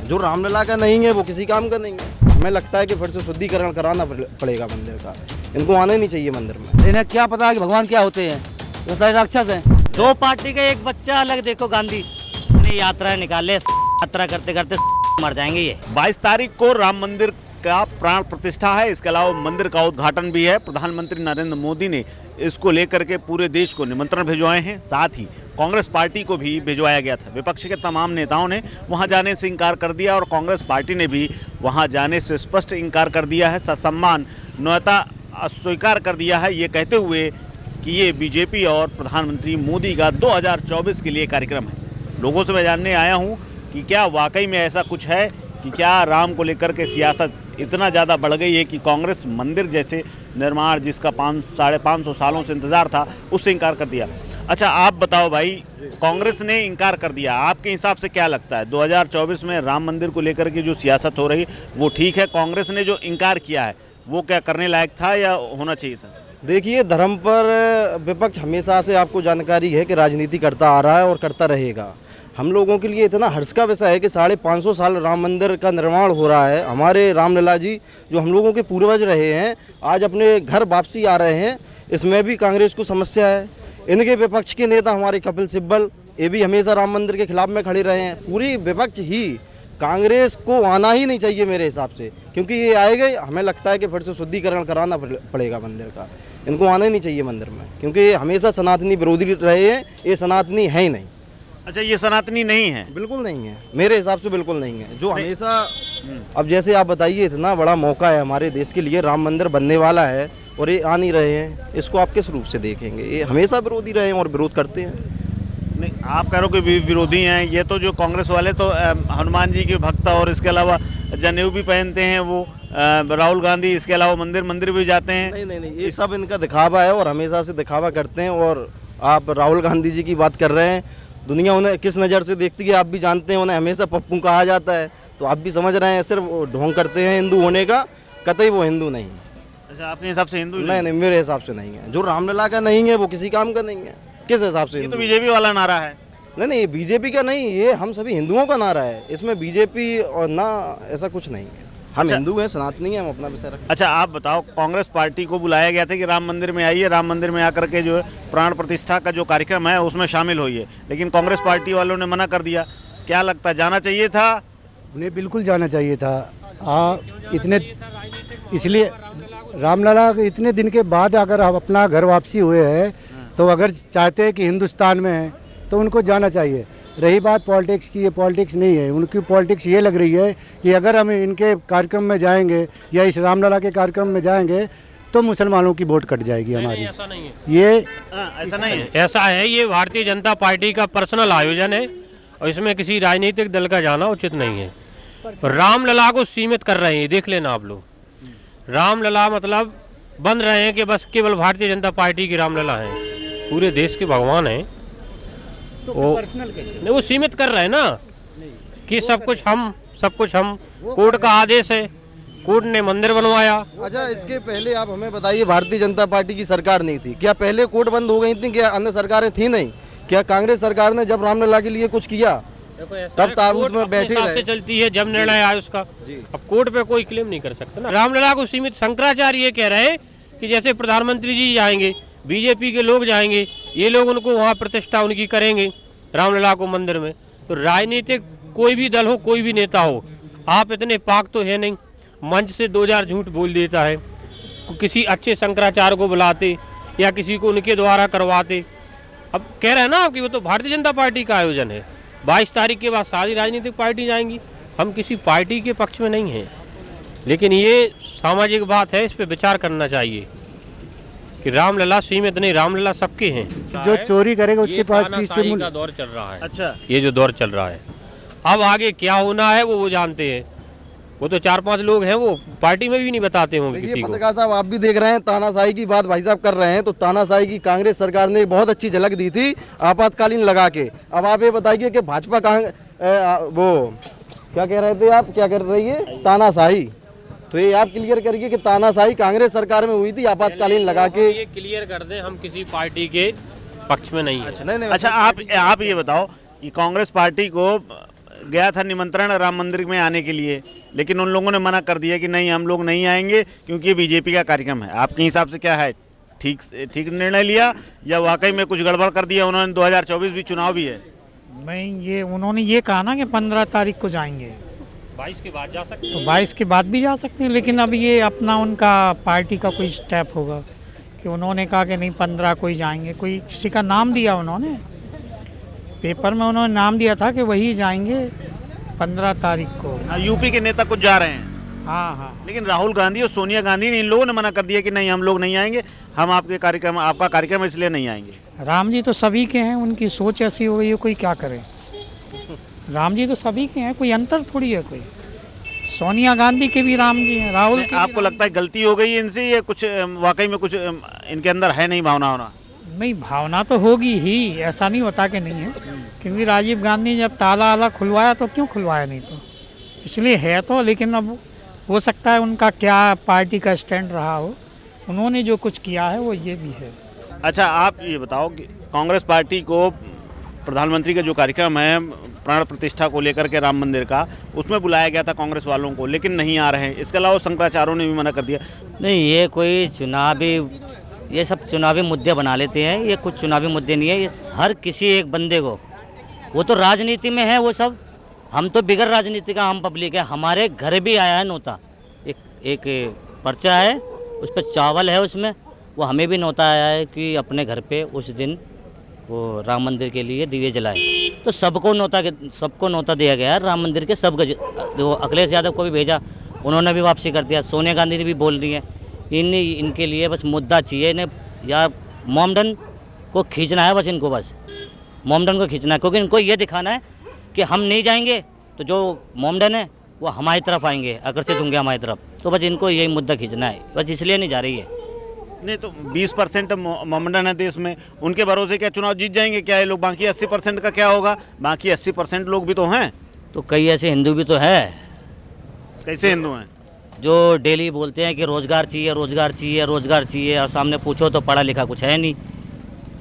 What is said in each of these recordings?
है। जो रामलला का नहीं है वो किसी काम का नहीं है। हमें लगता है कि फिर से शुद्धिकरण कराना पड़ेगा मंदिर का। इनको आना ही नहीं चाहिए मंदिर में। इन्हें क्या पता कि भगवान क्या होते हैं, ये तो राक्षस हैं। दो पार्टी का एक बच्चा अलग, देखो गांधी ने यात्रा निकाले, यात्रा करते करते मर जाएंगे ये। 22 तारीख को राम मंदिर का प्राण प्रतिष्ठा है। इसके अलावा मंदिर का उद्घाटन भी है। प्रधानमंत्री नरेंद्र मोदी ने इसको लेकर के पूरे देश को निमंत्रण भिजवाए हैं। साथ ही कांग्रेस पार्टी को भी भिजवाया गया था। विपक्ष के तमाम नेताओं ने वहां जाने से इनकार कर दिया और कांग्रेस पार्टी ने भी वहां जाने से स्पष्ट इनकार कर दिया है। ससम्मान न्योता अस्वीकार कर दिया है, ये कहते हुए कि ये बीजेपी और प्रधानमंत्री मोदी का 2024 के लिए कार्यक्रम है। लोगों से मैं जानने आया हूँ कि क्या वाकई में ऐसा कुछ है कि क्या राम को लेकर के सियासत इतना ज़्यादा बढ़ गई है कि कांग्रेस मंदिर जैसे निर्माण जिसका 500-550 सालों से इंतज़ार था उससे इनकार कर दिया। अच्छा आप बताओ भाई, कांग्रेस ने इनकार कर दिया, आपके हिसाब से क्या लगता है 2024 में राम मंदिर को लेकर के जो सियासत हो रही वो ठीक है? कांग्रेस ने जो इनकार किया है वो क्या करने लायक था या होना चाहिए था? देखिए, धर्म पर विपक्ष हमेशा से आपको जानकारी है कि राजनीति करता आ रहा है और करता रहेगा। हम लोगों के लिए इतना हर्ष का विषय है कि 550 साल राम मंदिर का निर्माण हो रहा है। हमारे रामलला जी जो हम लोगों के पूर्वज रहे हैं आज अपने घर वापसी आ रहे हैं, इसमें भी कांग्रेस को समस्या है। इनके विपक्ष के नेता हमारे कपिल सिब्बल, ये भी हमेशा राम मंदिर के खिलाफ में खड़े रहे हैं। पूरी विपक्ष ही, कांग्रेस को आना ही नहीं चाहिए मेरे हिसाब से, क्योंकि ये आएगा हमें लगता है कि फिर से शुद्धिकरण कराना पड़ेगा मंदिर का। इनको आना ही नहीं चाहिए मंदिर में, क्योंकि ये हमेशा सनातनी विरोधी रहे हैं। ये सनातनी है ही नहीं। अच्छा, ये सनातनी नहीं है? बिल्कुल नहीं है, मेरे हिसाब से बिल्कुल नहीं है। जो हमेशा, अब जैसे आप बताइए, इतना बड़ा मौका है हमारे देश के लिए, राम मंदिर बनने वाला है और ये आ नहीं रहे हैं, इसको आप किस रूप से देखेंगे? ये हमेशा विरोधी रहे हैं और विरोध करते हैं। नहीं, आप कह रहे हो कि विरोधी हैं। ये तो जो कांग्रेस वाले तो हनुमान जी के भक्त और इसके अलावा जनेऊ भी पहनते हैं वो, राहुल गांधी इसके अलावा मंदिर भी जाते हैं। नहीं, ये सब इनका दिखावा है और हमेशा से दिखावा करते हैं। और आप राहुल गांधी जी की बात कर रहे हैं, दुनिया उन्हें किस नज़र से देखती है आप भी जानते हैं। उन्हें हमेशा पप्पू कहा जाता है, तो आप भी समझ रहे हैं सिर्फ ढोंग करते हैं हिंदू होने का। कतई वो हिंदू नहीं है। अच्छा, आपके हिसाब से हिंदू नहीं, मेरे हिसाब से नहीं है। जो रामलला का नहीं है वो किसी काम का नहीं है। किस हिसाब से? ये तो बीजेपी वाला नारा है। नहीं, ये बीजेपी का नहीं, ये हम सभी हिंदुओं का नारा है। इसमें बीजेपी और ना ऐसा कुछ नहीं है। हम हिंदू हैं, सनातनी हैं, हम अपना विषय रखते हैं। अच्छा आप बताओ, कांग्रेस पार्टी को बुलाया गया था कि राम मंदिर में आइए, राम मंदिर में आकर के जो है प्राण प्रतिष्ठा का जो कार्यक्रम है उसमें शामिल होइए, लेकिन कांग्रेस पार्टी वालों ने मना कर दिया। क्या लगता है, जाना चाहिए था? उन्हें बिल्कुल जाना चाहिए था। इतने इसलिए रामलला इतने दिन के बाद अगर हम अपना घर वापसी हुए हैं तो अगर चाहते हैं कि हिंदुस्तान में है तो उनको जाना चाहिए। रही बात पॉलिटिक्स की, ये पॉलिटिक्स नहीं है। उनकी पॉलिटिक्स ये लग रही है कि अगर हम इनके कार्यक्रम में जाएंगे या इस रामलला के कार्यक्रम में जाएंगे तो मुसलमानों की वोट कट जाएगी हमारी। ऐसा नहीं है, ऐसा नहीं है। ऐसा है, ये भारतीय जनता पार्टी का पर्सनल आयोजन है और इसमें किसी राजनीतिक दल का जाना उचित नहीं है। रामलला को सीमित कर रहे हैं, देख लेना आप लोग। रामलला मतलब बन रहे हैं कि बस केवल भारतीय जनता पार्टी की रामलला है, पूरे देश के भगवान हैं। तो पर्सनल कैसे? नहीं, वो सीमित कर रहे हैं ना कि सब कुछ हम कोर्ट का आदेश है, कोर्ट ने मंदिर बनवाया। अच्छा, इसके पहले आप हमें बताइए, भारतीय जनता पार्टी की सरकार नहीं थी क्या? पहले कोर्ट बंद हो गई थी क्या? अन्य सरकारें थी नहीं क्या? कांग्रेस सरकार ने जब रामलला के लिए कुछ किया तब ताबूत में बैठे रहे। चलती है जब निर्णय आया उसका। अब कोर्ट पे कोई क्लेम नहीं कर सकता ना। रामलला को सीमित, शंकराचार्य ये कह रहे हैं कि जैसे प्रधानमंत्री जी जाएंगे, बीजेपी के लोग जाएंगे, ये लोग उनको वहाँ प्रतिष्ठा उनकी करेंगे रामलला को मंदिर में। तो राजनीतिक कोई भी दल हो, कोई भी नेता हो, आप इतने पाक तो है नहीं, मंच से 2000 झूठ बोल देता है। किसी अच्छे शंकराचार्य को बुलाते या किसी को उनके द्वारा करवाते। अब कह रहे हैं ना कि वो तो भारतीय जनता पार्टी का आयोजन है, 22 तारीख के बाद सारी राजनीतिक पार्टी जाएंगी। हम किसी पार्टी के पक्ष में नहीं हैं, लेकिन ये सामाजिक बात है, इस पर विचार करना चाहिए कि रामलला सीमित नहीं, रामलला सबके हैं। जो चोरी करेगा उसके पास तानाशाही का दौर चल रहा है। अच्छा, ये जो दौर चल रहा है, अब आगे क्या होना है वो जानते हैं। वो तो 4-5 लोग हैं, वो पार्टी में भी नहीं बताते होंगे किसी को। पत्रकार साहब, आप भी देख रहे हैं तानाशाही की बात भाई साहब कर रहे हैं, तो तानाशाही की कांग्रेस सरकार ने बहुत अच्छी झलक दी थी आपातकालीन लगा के। अब आप ये बताइए कि भाजपा वो क्या कह रहे थे, आप क्या कर रही है? तानाशाही। तो ये आप क्लियर करिए कि तानाशाही कांग्रेस सरकार में हुई थी आपातकालीन लगा के। ये क्लियर कर दें, हम किसी पार्टी के पक्ष में नहीं है। अच्छा, आप ये बताओ कि कांग्रेस पार्टी को गया था निमंत्रण राम मंदिर में आने के लिए, लेकिन उन लोगों ने मना कर दिया कि नहीं, हम लोग नहीं आएंगे क्योंकि ये बीजेपी का कार्यक्रम है। आपके हिसाब से क्या है, ठीक निर्णय लिया या वाकई में कुछ गड़बड़ कर दिया उन्होंने? 2024 भी चुनाव भी है। नहीं, ये उन्होंने ये कहा ना कि 15 तारीख को जाएंगे, 22 के बाद जा सकते तो 22 के बाद भी जा सकते हैं, लेकिन अब ये अपना उनका पार्टी का कोई स्टेप होगा कि उन्होंने कहा कि नहीं 15 को ही जाएंगे। कोई किसी का नाम दिया, उन्होंने पेपर में उन्होंने नाम दिया था कि वही जाएंगे 15 तारीख को। यूपी के नेता कुछ जा रहे हैं, हाँ हाँ, लेकिन राहुल गांधी और सोनिया गांधी ने, इन लोगों ने मना कर दिया कि नहीं, हम लोग नहीं आएंगे, हम आपका कार्यक्रम है इसलिए नहीं आएंगे। राम जी तो सभी के हैं, उनकी सोच ऐसी हो गई है, कोई क्या करे। राम जी तो सभी के हैं, कोई अंतर थोड़ी है कोई। सोनिया गांधी के भी राम जी हैं, राहुल के आपको लगता है गलती हो गई है इनसे, या कुछ वाकई में कुछ इनके अंदर है नहीं भावना होना? नहीं, भावना तो होगी ही, ऐसा नहीं होता कि नहीं है, क्योंकि राजीव गांधी ने जब ताला आला खुलवाया तो क्यों खुलवाया नहीं, तो इसलिए है तो। लेकिन अब हो सकता है उनका क्या पार्टी का स्टैंड रहा हो, उन्होंने जो कुछ किया है वो ये भी है। अच्छा, आप ये बताओ कि कांग्रेस पार्टी को प्रधानमंत्री का जो कार्यक्रम है प्राण प्रतिष्ठा को लेकर के राम मंदिर का, उसमें बुलाया गया था कांग्रेस वालों को, लेकिन नहीं आ रहे हैं। इसके अलावा शंकराचार्यों ने भी मना कर दिया। नहीं, ये कोई चुनावी, ये सब चुनावी मुद्दे बना लेते हैं, ये कुछ चुनावी मुद्दे नहीं है। ये हर किसी एक बंदे को, वो तो राजनीति में है वो सब, हम तो बिगड़ राजनीति का, हम पब्लिक है। हमारे घर भी आया है नोता, एक पर्चा है उस पर चावल है, उसमें वो हमें भी नोता आया है कि अपने घर पे उस दिन वो राम मंदिर के लिए दिए जलाए। तो सबको नोता दिया गया है राम मंदिर के, सबको। जो अखिलेश यादव को भी भेजा, उन्होंने भी वापसी कर दिया। सोनिया गांधी ने भी बोल दी है। इनके लिए बस मुद्दा चाहिए इन्हें, या मोमडन को खींचना है बस, इनको बस मोमडन को खींचना है, क्योंकि इनको ये दिखाना है कि हम नहीं जाएंगे तो जो मोमडन है वो हमारी तरफ आएंगे, आकर्षित होंगे हमारी तरफ। तो बस इनको यही मुद्दा खींचना है, बस इसलिए नहीं जा रही है। नहीं तो 20% मोमडन है देश में, उनके भरोसे क्या चुनाव जीत जाएंगे क्या ये लोग? बाकी 80% का क्या होगा? बाकी 80% लोग भी तो हैं। तो कई ऐसे हिंदू भी तो है। कैसे हिंदू हैं? जो डेली बोलते हैं कि रोज़गार चाहिए, रोज़गार चाहिए, रोज़गार चाहिए, और सामने पूछो तो पढ़ा लिखा कुछ है नहीं,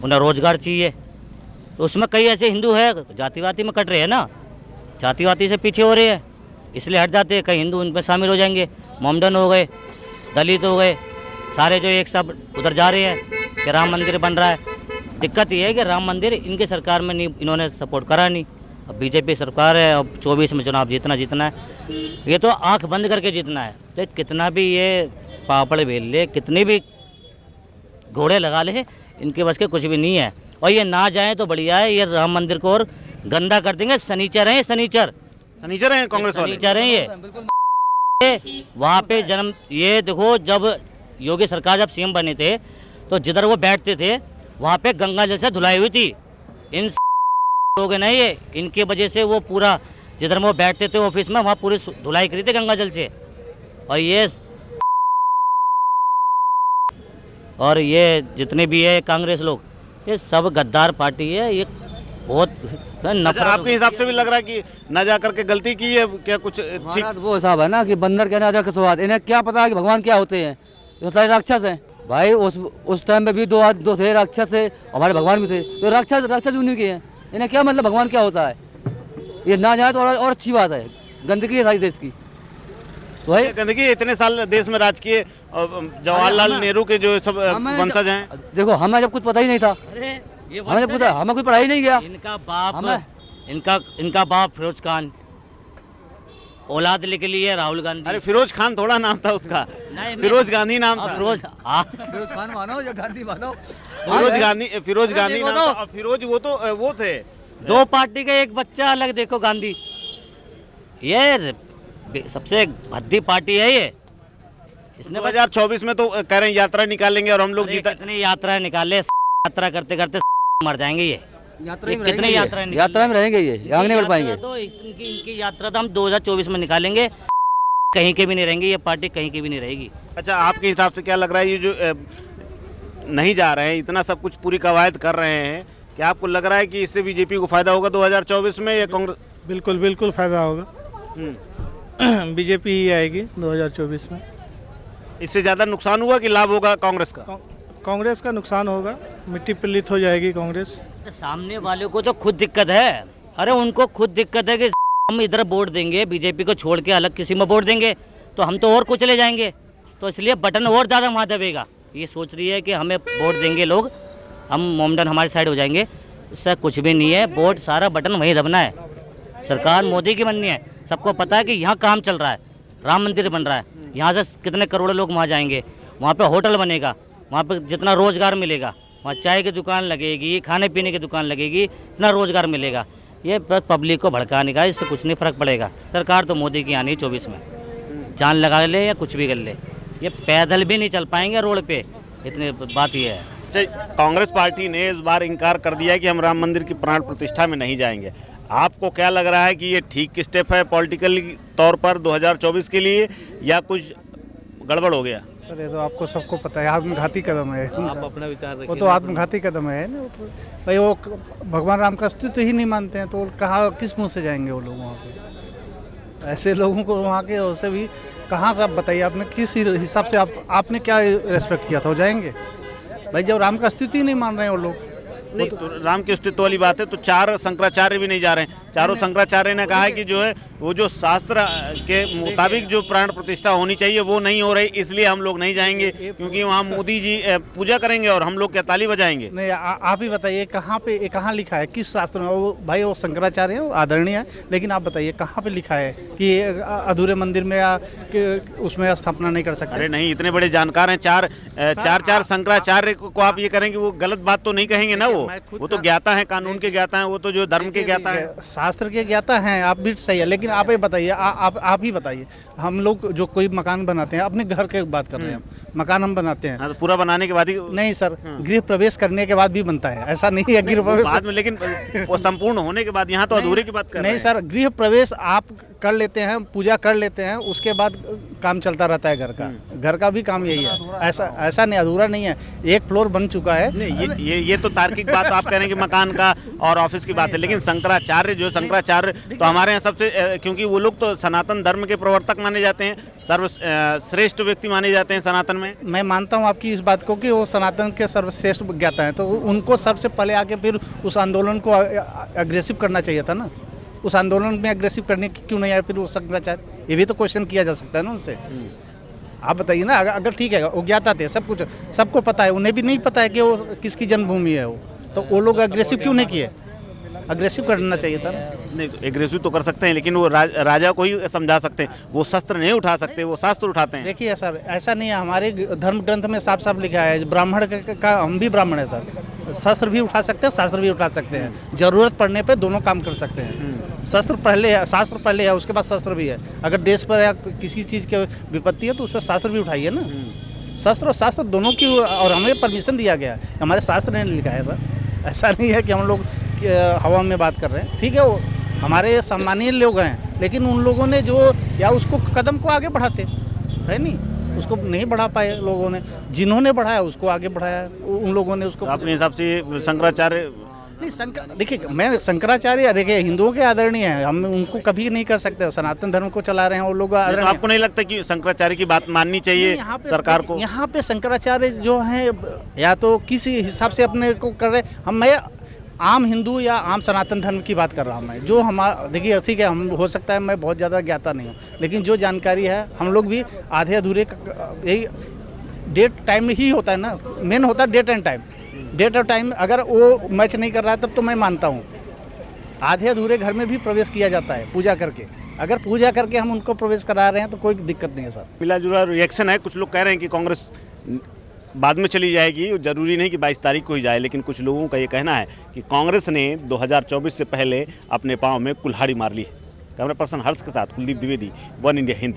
उन्हें रोज़गार चाहिए। तो उसमें कई ऐसे हिंदू है, जातिवादी में कट रहे हैं ना, जातिवादी से पीछे हो रहे हैं, इसलिए हट जाते हैं। कई हिंदू उनमें शामिल हो जाएंगे, मोमडन हो गए, दलित हो गए, सारे जो एक सब उधर जा रहे हैं कि राम मंदिर बन रहा है। दिक्कत ये है कि राम मंदिर इनकी सरकार में नहीं, इन्होंने सपोर्ट करा नहीं। अब बीजेपी सरकार है, अब 24 में चुनाव जीतना है, ये तो आंख बंद करके जीतना है। तो कितना भी ये पापड़ बेल ले, कितने भी घोड़े लगा ले, इनके बस के कुछ भी नहीं है। और ये ना जाए तो बढ़िया है, ये राम मंदिर को और गंदा कर देंगे। शनिचर हैं, शनिचर हैं कांग्रेस वाले, शनिचर हैं ये। वहाँ पे जन्म, ये देखो, जब योगी सरकार जब सीएम बने थे तो जिधर वो बैठते थे वहाँ पे गंगा जल से धुलाई हुई थी। इन लोग हैं ना, ये इनकी वजह से वो पूरा, जिधर वो बैठते थे ऑफिस में, वहाँ पूरी धुलाई करी थी गंगा जल से। और ये जितने भी है कांग्रेस लोग, ये सब गद्दार पार्टी है। ये बहुत नफरत। आपके हिसाब से भी लग रहा है कि न जा करके गलती की है क्या? कुछ ठीक वो हिसाब है ना कि बंदर के नजर के स्वाद, इन्हें क्या पता है कि भगवान क्या होते हैं, ये सारे राक्षस हैं भाई। उस टाइम में भी दो थे राक्षस, थे हमारे भगवान भी थे, तो राक्षस उन्हीं के हैं। इन्हें क्या मतलब भगवान क्या होता है? ये ना जाए तो और अच्छी बात है। गंदगी है सारी देश की, तो भाई गंदगी। इतने साल देश में राज किए, जवाहरलाल नेहरू के जो सब वंशज हैं। देखो, हमें जब कुछ पता ही नहीं था, हमें जब पता, हमें कोई पढ़ाई नहीं गया। इनका बाप फिरोज खान, औलाद लिख ली है राहुल गांधी। अरे फिरोज खान थोड़ा नाम था उसका, फिरोज गांधी नाम था। फिरोज खान मानो या गांधी मानो, फिरोज गांधी नाम था। फिरोज वो थे। दो पार्टी का एक बच्चा अलग, देखो गांधी, ये सबसे भद्दी पार्टी है ये। इसने 2024 में तो कह रहे हैं यात्रा निकालेंगे और हम लोग जीता। कितनी यात्रा निकाले, यात्रा करते करते मर जाएंगे ये। कितनी यात्रा में रहेंगे, ये आगे नहीं बढ़ पाएंगे। तो इनकी यात्रा तो हम 2024 में निकालेंगे, कहीं के भी नहीं रहेंगे, ये पार्टी कहीं की भी नहीं रहेगी। अच्छा, आपके हिसाब से क्या लग रहा है, ये जो नहीं जा रहे हैं, इतना सब कुछ पूरी कवायद कर रहे हैं, क्या आपको लग रहा है कि इससे बीजेपी को फायदा होगा 2024 में या कांग्रेस? बिल्कुल फायदा होगा, बीजेपी ही आएगी 2024 में। इससे ज़्यादा नुकसान हुआ कि लाभ होगा कांग्रेस का? कांग्रेस का नुकसान होगा, मिट्टी पलीत हो जाएगी कांग्रेस। सामने वाले को तो खुद दिक्कत है। अरे उनको खुद दिक्कत है कि हम इधर वोट देंगे बीजेपी को छोड़ के अलग किसी में वोट देंगे तो हम तो और कुचले जाएंगे, तो इसलिए बटन और ज़्यादा वहाँ दबेगा। ये सोच रही है कि हमें वोट देंगे लोग, हम मोमडन हमारी साइड हो जाएंगे, इससे कुछ भी नहीं है। वोट सारा बटन वहीं दबना है। सरकार मोदी की बननी है। सबको पता है कि यहाँ काम चल रहा है, राम मंदिर बन रहा है, यहाँ से कितने करोड़ों लोग वहाँ जाएंगे, वहाँ पे होटल बनेगा, वहाँ पे जितना रोज़गार मिलेगा, वहाँ चाय की दुकान लगेगी, खाने पीने की दुकान लगेगी, इतना रोज़गार मिलेगा। ये पब्लिक को भड़काने का, इससे कुछ नहीं फ़र्क पड़ेगा। सरकार तो मोदी की आनी है 24 में, जान लगा ले या कुछ भी कर ले, ये पैदल भी नहीं चल पाएंगे रोड पे, इतनी बात ये है। कांग्रेस पार्टी ने इस बार इनकार कर दिया कि हम राम मंदिर की प्राण प्रतिष्ठा में नहीं जाएंगे। आपको क्या लग रहा है कि ये ठीक स्टेप है पॉलिटिकल तौर पर 2024 के लिए, या कुछ गड़बड़ हो गया? सर ये तो आपको सबको पता है, आत्मघाती कदम है। आप अपना विचार रखिए। वो तो आत्मघाती कदम है ना। वो तो भाई वो भगवान राम का अस्तित्व ही नहीं मानते हैं, तो कहाँ किस मुँह से जाएंगे वो लोग वहाँ पे? ऐसे लोगों को वहाँ के उससे भी कहाँ से आप बताइए, आपने किस हिसाब से आपने क्या रेस्पेक्ट किया था? वो जाएंगे भाई जब राम का अस्तित्व ही नहीं मान रहे हैं वो लोग। नहीं तो राम के अस्तित्व वाली बात है, तो 4 शंकराचार्य भी नहीं जा रहे हैं। चारों शंकराचार्य ने कहा है कि जो है वो जो शास्त्र के मुताबिक जो प्राण प्रतिष्ठा होनी चाहिए वो नहीं हो रही, इसलिए हम लोग नहीं जाएंगे, क्योंकि वहाँ मोदी जी पूजा करेंगे और हम लोग क्या ताली बजाएंगे। नहीं आप ही बताइए कहाँ पे, कहाँ लिखा है, किस शास्त्र में? वो भाई वो शंकराचार्य है, आदरणीय है, लेकिन आप बताइए कहाँ पे लिखा है कि अधूरे मंदिर में या उसमें स्थापना नहीं कर सकते? अरे नहीं, इतने बड़े जानकार हैं, चार शंकराचार्य को आप ये करेंगे, वो गलत बात तो नहीं कहेंगे ना। वो तो ज्ञाता है, कानून के ज्ञाता है, वो तो जो धर्म के ज्ञाता है, शास्त्र के ज्ञाता हैं। आप भी सही है, लेकिन आप ये बताइए, आप ही बताइए, हम लोग जो कोई मकान बनाते हैं, अपने घर की बात कर रहे हैं, मकान हम बनाते हैं तो पूरा बनाने के बाद ही नहीं सर, गृह प्रवेश करने के बाद भी बनता है, ऐसा नहीं है गृह प्रवेश बाद में, लेकिन वो संपूर्ण होने के बाद, यहाँ तो अधूरे की बात कर रहे हैं। नहीं सर, गृह प्रवेश आप कर लेते हैं, पूजा कर लेते हैं, उसके बाद काम चलता रहता है घर का भी काम यही है। ऐसा नहीं, अधूरा नहीं है। एक फ्लोर बन चुका है। ये तो तार्किक बात आप कह रहे हैं कि मकान का और ऑफिस की बात है, लेकिन शंकराचार्य तो हमारे यहाँ सबसे, क्योंकि वो लोग तो सनातन धर्म के प्रवर्तक माने जाते हैं, सर्वश्रेष्ठ व्यक्ति माने जाते हैं सनातन में। मैं मानता हूँ आपकी इस बात को कि वो सनातन के सर्वश्रेष्ठ ज्ञाता हैं, तो उनको सबसे पहले आके फिर उस आंदोलन को अग्रेसिव करना चाहिए था ना। उस आंदोलन में अग्रेसिव करने की क्यों नहीं आया फिर वो शंकराचार्य? ये भी तो क्वेश्चन किया जा सकता है ना उनसे। आप बताइए ना, अगर ठीक है वो ज्ञाता थे, सब कुछ सबको पता है, उन्हें भी नहीं पता है कि वो किसकी जन्मभूमि है वो, तो वो लोग अग्रेसिव क्यों नहीं किए? अग्रेसिव करना चाहिए था ना। नहीं, एग्रेसिव तो कर सकते हैं, लेकिन वो राजा को ही समझा सकते हैं, वो शस्त्र नहीं उठा सकते, वो शास्त्र उठाते हैं। देखिए सर, ऐसा नहीं है, हमारे धर्म ग्रंथ में साफ साफ लिखा है, ब्राह्मण का हम भी ब्राह्मण है सर, शस्त्र भी उठा सकते हैं, शास्त्र भी उठा सकते हैं, जरूरत पड़ने पे दोनों काम कर सकते हैं। शस्त्र पहले है, शास्त्र पहले है, उसके बाद शस्त्र भी है। अगर देश पर या किसी चीज़ की विपत्ति है तो उस पर शास्त्र भी उठाइए ना। शस्त्र और शास्त्र दोनों की, और हमें परमिशन दिया गया है, हमारे शास्त्र ने लिखा है सर। ऐसा नहीं है कि हम लोग हवा में बात कर रहे हैं। ठीक है, वो हमारे सम्मानीय लोग हैं, लेकिन उन लोगों ने जो या उसको कदम को आगे बढ़ाते है नहीं, उसको नहीं बढ़ा पाए लोगों ने, जिन्होंने बढ़ाया उसको आगे बढ़ाया उन लोगों ने उसको। अपने हिसाब से शंकराचार्य नहीं, देखिए मैं शंकराचार्य, देखिए हिंदुओं के आदरणीय हैं, हम उनको कभी नहीं कर सकते, सनातन धर्म को चला रहे हैं वो लोग आदरणीय। आपको नहीं लगता कि शंकराचार्य की बात माननी चाहिए सरकार को? यहाँ पे शंकराचार्य जो हैं, या तो किस हिसाब से अपने को कर रहे हैं, मैं आम हिंदू या आम सनातन धर्म की बात कर रहा हूँ मैं, जो हमारा, देखिए ठीक है, हम हो सकता है मैं बहुत ज़्यादा ज्ञाता नहीं हूँ, लेकिन जो जानकारी है हम लोग भी आधे अधूरे, यही डेट टाइम ही होता है ना, मेन होता है डेट एंड टाइम। डेट और टाइम अगर वो मैच नहीं कर रहा है तब तो मैं मानता हूँ आधे अधूरे घर में भी प्रवेश किया जाता है पूजा करके। अगर पूजा करके हम उनको प्रवेश करा रहे हैं तो कोई दिक्कत नहीं है सर। मिला जुला रिएक्शन है, कुछ लोग कह रहे हैं कि कांग्रेस बाद में चली जाएगी, जरूरी नहीं कि 22 तारीख को ही जाए, लेकिन कुछ लोगों का ये कहना है कि कांग्रेस ने 2024 से पहले अपने पाँव में कुल्हाड़ी मार ली। कैमरा पर्सन हर्ष के साथ कुलदीप द्विवेदी, वन इंडिया हिंदी।